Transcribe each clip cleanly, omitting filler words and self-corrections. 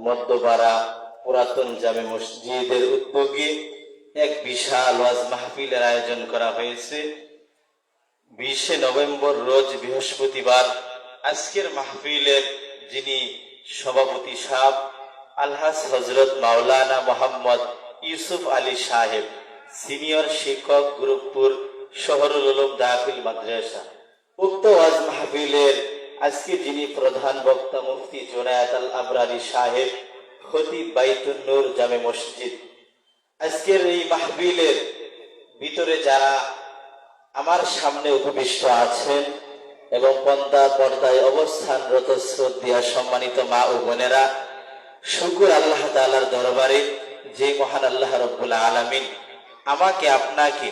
মধ্যপাড়া পুরাতন জামে মসজিদের উদ্যোগে এক বিশাল ওয়াজ মাহফিলের আয়োজন করা হয়েছে। 20 নভেম্বর রোজ বৃহস্পতিবার আজকের মাহফিলের যিনি সভাপতি সাহেব আলহাজ হযরত মাওলানা মোহাম্মদ ইউসুফ আলী সাহেব, সিনিয়র শিক্ষক, গুরুপুর শহরুল উলুম দাখিল মাদ্রাসা। উক্ত ওয়াজ মাহফিলের আজকে যিনি প্রধান বক্তা মুফতি জুনায়েদ আল আবরারি সাহেব, খতিব বাইতুন নূর জামে মসজিদ। আজকের এই মাহফিলের ভিতরে যারা আমার সামনে উপবিষ্ট আছেন এবং পর্দায় অবস্থানরত শ্রদ্ধেয় সম্মানিত মা ও বোনেরা, শুকর আল্লাহ তাআলার দরবারে যে মহান আল্লাহ রাব্বুল আলামিন আমাকে আপনাকে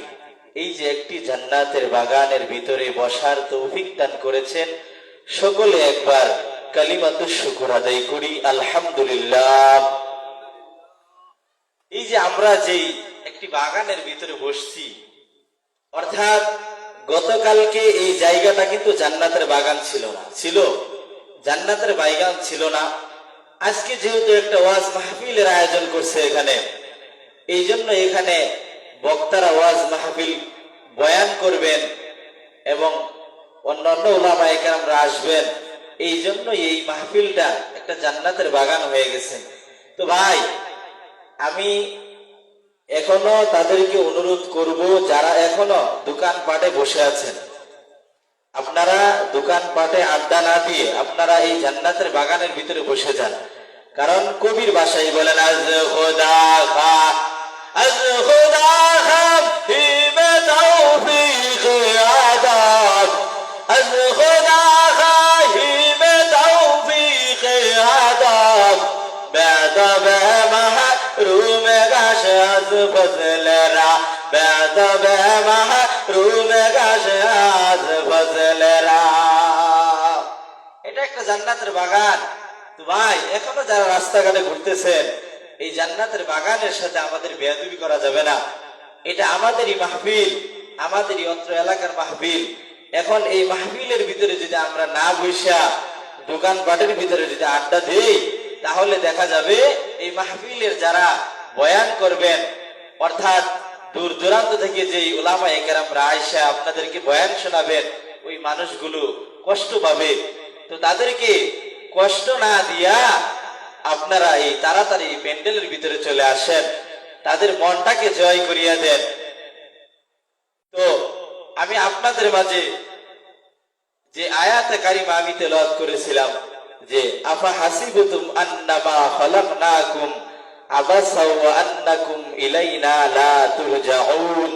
এই যে একটি জান্নাতের বাগানের ভিতরে বসার তৌফিক দান করেছেন। সকলে একবার কালিমাতুশ শুকর আদায় করি, আলহামদুলিল্লাহ। এই যে আমরা যেই একটি বাগানের ভিতরে বসছি, অর্থাৎ গতকালকে এই জায়গাটা কিন্তু জান্নাতের বাগান ছিল না, জান্নাতের বাগান ছিল না। আজকে যেহেতু একটা ওয়াজ মাহফিলের আয়োজন করছে এখানে, এই জন্য এখানে বক্তারা ওয়াজ মাহফিল বয়ান করবেন এবং অন্যান্য উলামায়ে কেরামরা আসবেন। এই জন্য এই মাহফিলটা একটা জান্নাতের বাগান হয়ে গেছে। তো ভাই, আমি এখনো তাদেরকে অনুরোধ করব, যারা এখনো দোকানপাটে বসে আছেন, আপনারা দোকানপাটে আড্ডা না দিয়ে আপনারা এই জান্নাতের বাগানের ভিতরে বসে যান। কারণ কবির ভাষায় বলেন, আজ খোদা খা, আজ খোদা খা হিমে তৌফিক আদাব, আজ খোদা খা হিমে তৌফিক আদাব, বেদব মাহরুম গাশ আজ ফজলরা, বেদব মাহরুম গাশ আজ ফজলরা। এটা একটা জান্নাতের বাগান। তো ভাই, এখনো যারা রাস্তাঘাটে ঘুরতেছেন, এই জান্নাতের বাগানের সাথে আমাদের বেয়াদবি করা যাবে না। এটা আমাদেরই মাহফিল, আমাদেরই অত্র এলাকার মাহফিল। এখন এই মাহফিলের ভিতরে যদি আমরা না বসা দোকানপাটের ভিতরে যদি আড্ডা দেই, তাহলে দেখা যাবে এই মাহফিলের যারা বয়ান করবেন, অর্থাৎ দূর দূরান্ত থেকে যে উলামায়ে কেরামরা আয়েশা আপনাদেরকে বয়ান শোনাবেন, ওই মানুষগুলো কষ্ট পাবে। তো তাদেরকে কষ্ট না দিয়া আপনারা এই তাড়াতাড়ি প্যান্ডেলের ভিতরে চলে আসেন, তাদের মনটাকে জয় করিয়া দেন। তো আমি আপনাদের মাঝে যে আয়াতে কারিমা আমি তেলাওয়াত করেছিলাম, যে আফা হাসিবতুম আন্নামা খালাকনাকুম আবাসা ওয়া আন্নাকুম ইলাইনা লা তুরজাউন,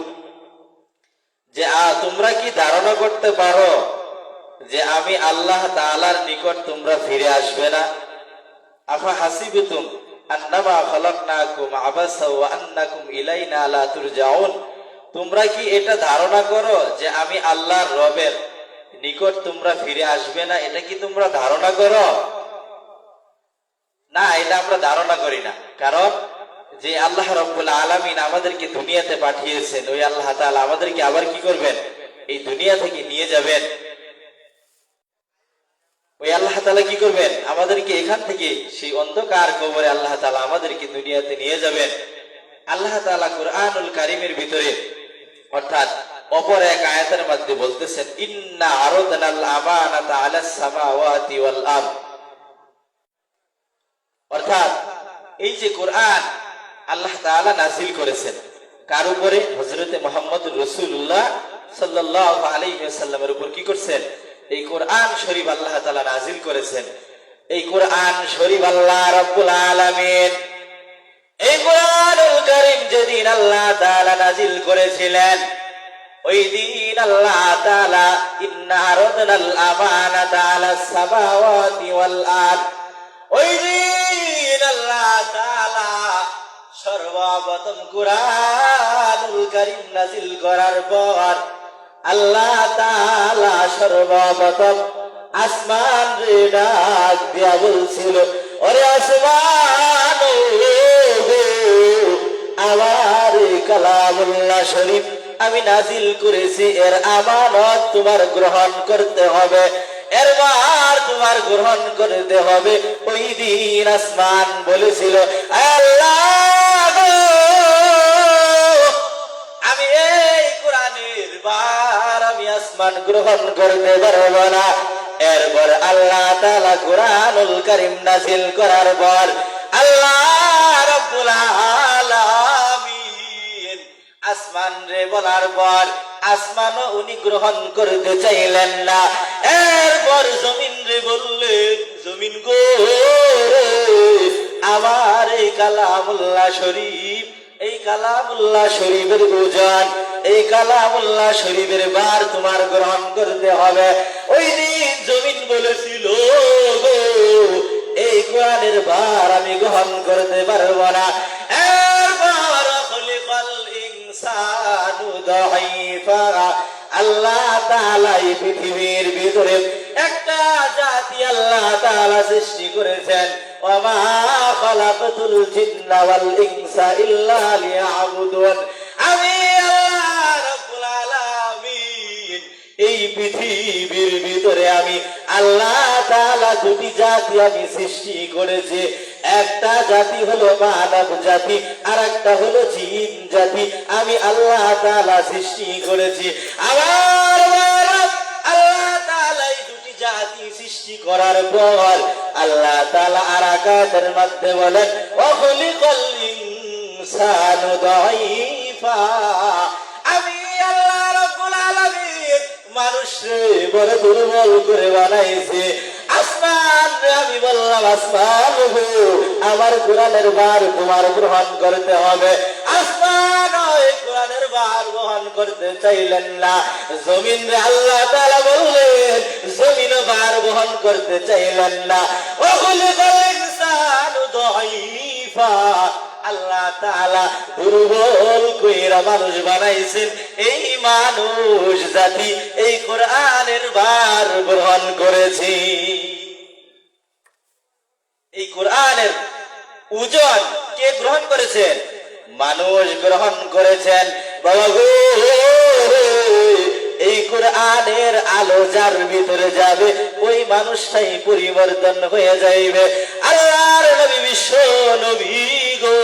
যে তোমরা কি ধারণা করতে পারো যে আমি আল্লাহ তাআলার নিকট তোমরা ফিরে আসবে না? আফা হাসিবতুম আন্নামা খালাকনাকুম আবাসা ওয়া আন্নাকুম ইলাইনা লা তুরজাউন, তোমরা কি এটা ধারণা করো যে আমি আল্লাহর রবের নিকট তোমরা ফিরে আসবে না? এটা কি তোমরা ধারণা করো? না, এটা আমরা ধারণা করি না। কারণ যে আল্লাহ রাব্বুল আলামিন আমাদেরকে দুনিয়াতে পাঠিয়েছেন, ওই আল্লাহ তাআলা আমাদেরকে আবার কি করবেন? এই দুনিয়া থেকে নিয়ে যাবেন। ওই আল্লাহ তাআলা কি করবেন? আমাদেরকে এখান থেকে সেই অন্ধকার কবরে আল্লাহ তাআলা আমাদেরকে দুনিয়াতে নিয়ে যাবেন। আল্লাহ তাআলা কুরআনুল কারীমের ভিতরে, অর্থাৎ অপর এক আয়াতের মধ্যে বলতেছেন, ইন্না আরাদনাল আমানাতা আলাস সামাওয়াতি ওয়াল আরদ, অর্থাৎ এই যে কোরআন আল্লাহ তাআলা নাযিল করেছেন কার উপরে? হযরতে মুহাম্মদ রাসূলুল্লাহ সাল্লাল্লাহু আলাইহি ওয়াসাল্লামের উপর কি করছেন? এই কোরআন শরীফ আল্লাহ তাআলা নাযিল করেছেন। এই কোরআন শরীফ আল্লাহ রাব্বুল আলামিন এই কোরআনুল কারীম যেদিন আল্লাহ তাআলা নাযিল করেছিলেন, ওই দিন আল্লাহ তাআলা ইন্না আরাদনাল আমানাতা আলাস সামাওয়াতি ওয়াল আরদ, ওই দিন আল্লাহ তাআলা সর্বপ্রথম কুরআনুল কারীম নাযিল করার পর আল্লাহ তাআলা সর্বপ্রথম আসমান রে ডাক দিয়া বলছিল, ওরে আসমান, আমার কালামুল্লাহ শরীফ আমি নাজিল করেছি, এর আমানত তোমার গ্রহণ করতে হবে, এর মার তোমার গ্রহণ করতে হবে। ওই দিন আসমান বলেছিল, আল্লাহ গো, আমি এই কোরআনের বার আমি আসমান গ্রহণ করতে পারবো না। এরপর আল্লাহ তাআলা কোরআনুল কারীম নাযিল করার পর আল্লাহ রাব্বুল আলামিন আসমান রে বলার পর আসমানও উনি গ্রহণ করতে চাইলেন না। এরপর জমিন রে বললেন, জমিন গো, আমার এই কালামুল্লাহ শরীফ, এই কালামুল্লাহ শরীফের ওজন, এই কালামুল্লাহ শরীফের বার তোমার গ্রহণ করতে হবে। ওই দিন জমিন বলেছিল, গো, এই কোরআনের বার আমি গ্রহণ করতে পারবো না। এরপর খলিকাল ইনসানু দাঈফা, আল্লাহ তাআলা এই পৃথিবীর ভিতরে একটা জাতি আল্লাহ তাআলা সৃষ্টি করেছেন। ওয়া খালাকাতুল জিন্না ওয়াল ইনসা ইল্লা লিয়াবুদুন। আমি আল্লাহ রাব্বুল আলামিন এই পৃথিবীর ভিতরে আমি আল্লাহ তাআলা দুটি জাতি আমি সৃষ্টি করেছি। একটা জাতি হলো মানব জাতি, আর একটা হলো জিন জাতি। আমি আল্লাহ তাআলা সৃষ্টি করেছি। আবার আল্লাহ তাআলা এই দুটি জাতি সৃষ্টি করার পর আল্লাহ তাআলা আর আয়াতের মধ্যে বলেন, ওয়া খালিকাল ইনসানু দাঈফা, আমি আল্লাহ রাব্বুল আলামিন মানুষকে বড় দুর্বল করে বানাইছি। আসমান রে আমি বললাম, আসমান গো, আমার কোরআনের বার তোমার গ্রহণ করতে হবে। আসমান ওই কোরআনের বার গ্রহণ করতে চাইলেন না। জমিন রে আল্লাহ তাআলা বললেন, জমিন বার গ্রহণ করতে চাইলেন না। ওয়া খালিকাল ইনসানু দাঈফা, আল্লাহ তাআলা দুর্বল কইরা মানুষ বানাইছেন। এই মানুষ জাতি এই কোরআনের বার গ্রহণ করেছে। এই কোরআনের ওজন কে গ্রহণ করেছেন? মানুষ গ্রহণ করেছেন। বাবা গো, এই কোরআনের আলো যার ভিতরে যাবে ওই মানুষটাই পরিবর্তন হয়ে যাইবে। আল্লাহর নবী, বিশ্ব নবী গো,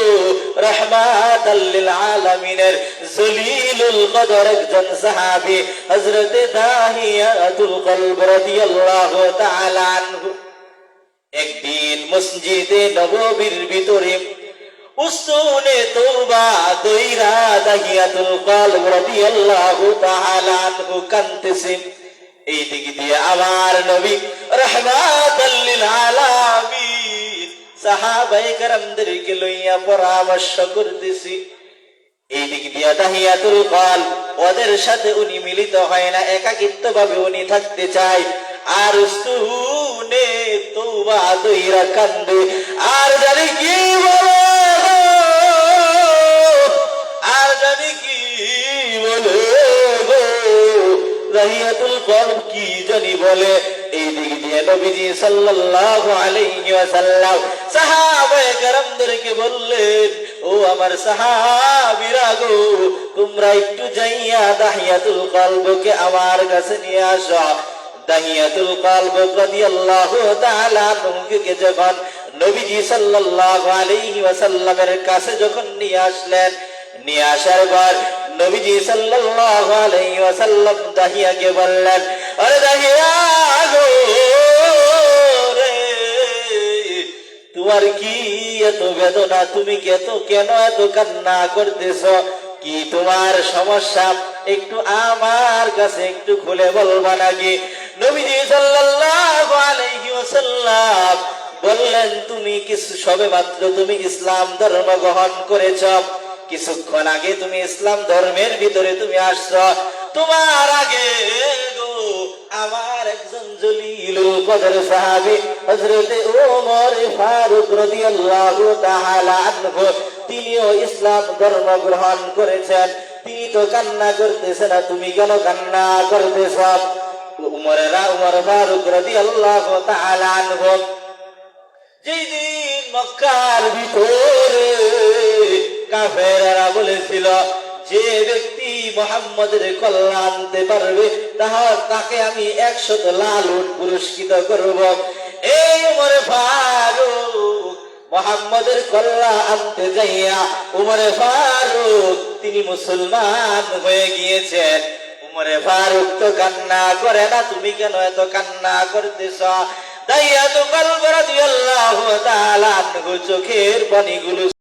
রাহমাতাল লিল আলামিনের জলিলুল কদর একজন সাহাবী হযরত দাহিয়াতুল কলব রাদিয়াল্লাহু তাআলা আনহু একদিন মসজিদে নববীর ভিতরে উসুনে তওবা দইরা দাহিয়াতুল কলব রাদিয়াল্লাহু তাআলা আনহু কাঁদতেছেন। এই দিক দিয়ে আমার নবী রাহমাতাল লিল আলামিন সাহাবায়ে কেরামদেরকে লইয়া পরামর্শ করতেছি। এই দিক দিয়ে দাহিয়াতুল কলব ওদের সাথে উনি মিলিত হয় না, একাকিত্ব ভাবে উনি থাকতে চায়। আর উসুনে তওবা দইরা কান্দে। আর জানি কি বলে, আর জানি কি বলে গো, দাহিয়াতুল কলব কি জানি বলে। এই দিক দিয়ে নবীজি সাল্লাল্লাহু আলাইহি ওয়াসাল্লাম সাহাবায়ে কেরামদেরকে বললেন, ও আমার সাহাবীরা গো, তোমরা একটু যাইয়া দাহিয়াতুল কলবকে আমার কাছে নিয়ে আসো। দাহিয়াতুল কলব রাদিয়াল্লাহু তাআলা আনহুকে যখন নবীজি সাল্লাল্লাহু আলাইহি ওয়াসাল্লামের কাছে যখন নিয়ে আসলেন, নিয়ে আসার পর নবীজি সাল্লাল্লাহু আলাইহি ওয়াসাল্লাম দাহিয়াকে বললেন, আরে দাহিয়া গো রে, তোমার কি এত বেদনা? তুমি কেন এত কান্না করতেছো? কি তোমার সমস্যা? একটু আমার কাছে একটু খুলে বলবা নাকি? নবীজি সাল্লাল্লাহু আলাইহি ওয়াসাল্লাম বললেন, তুমি সবে মাত্র তুমি ইসলাম ধর্ম গ্রহণ করেছ, কিছুক্ষণ আগে তুমি ইসলাম ধর্মের ভিতরে তুমি আসছো। তোমার আগে গো আমার একজন জলিলুল কদর সাহাবী হযরত ওমর ফারুক রাদিয়াল্লাহু তাআলা আনহু, তিনিও ইসলাম ধর্ম গ্রহণ করেছেন। তিনি তো কান্না করতেছেন, তুমি কেন কান্না করতেছ? উমর ফারুক রাদিয়াল্লাহু তাআলা আনহু যেদিন মক্কার ভিতরে কাফেররা বলেছিল যে ব্যক্তি মুহাম্মদের কল্যাণ আনতে পারবে তাকে আমি 100 লাল উট পুরস্কৃত করব। এই উমরে ফারুক মুহাম্মদের কল্যাণ আনতে যাইয়া উমরে ফারুক তিনি মুসলমান হয়ে গিয়েছেন। উমরে ফারুক তো কান্না করে না, তুমি কেন এত কান্না করতেছ? দাইয়াতু কলব রাদিয়াল্লাহু তাআলা আনহু চোখের পানিগুলো